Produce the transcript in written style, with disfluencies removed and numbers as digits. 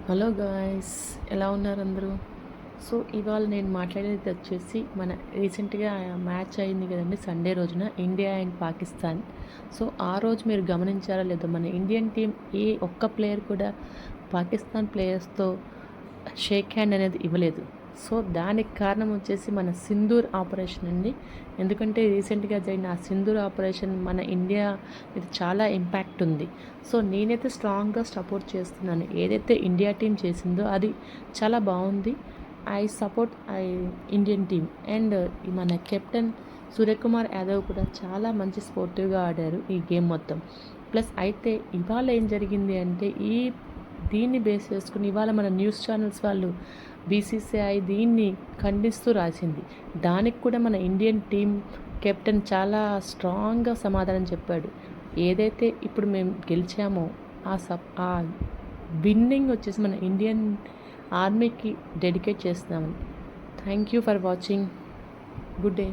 Hello guys, ఎలా ఉన్నారు అందరూ? సో ఇవాళ నేను మాట్లాడేది వచ్చేసి మన రీసెంట్గా మ్యాచ్ అయింది కదండి, సండే రోజున ఇండియా అండ్ పాకిస్తాన్. సో ఆ రోజు మీరు గమనించారా లేదో, మన ఇండియన్ టీం ఏ ఒక్క ప్లేయర్ కూడా పాకిస్తాన్ ప్లేయర్స్తో షేక్ హ్యాండ్ అనేది ఇవ్వలేదు. సో దానికి కారణం వచ్చేసి మన సింధూర్ ఆపరేషన్ అండి. ఎందుకంటే రీసెంట్గా జరిగిన ఆ సింధూర్ ఆపరేషన్ మన ఇండియా మీద చాలా ఇంపాక్ట్ ఉంది. సో నేనైతే స్ట్రాంగ్గా సపోర్ట్ చేస్తున్నాను. ఏదైతే ఇండియా టీం చేసిందో అది చాలా బాగుంది. I support Indian team. And మన కెప్టెన్ సూర్యకుమార్ యాదవ్ కూడా చాలా మంచి స్పోర్టివ్గా ఆడారు ఈ గేమ్ మొత్తం. ప్లస్ అయితే ఇవాళ ఏం జరిగింది అంటే, దీన్ని బేస్ చేసుకుని ఇవాళ మన న్యూస్ ఛానల్స్ వాళ్ళు బీసీసీఐ దీన్ని ఖండిస్తూ రాసింది. దానికి కూడా మన ఇండియన్ టీం కెప్టెన్ చాలా స్ట్రాంగ్గా సమాధానం చెప్పాడు. ఏదైతే ఇప్పుడు మేము గెలిచామో ఆ విన్నింగ్ వచ్చేసి మన ఇండియన్ ఆర్మీకి డెడికేట్ చేస్తున్నామని. Thank you for watching. Good day.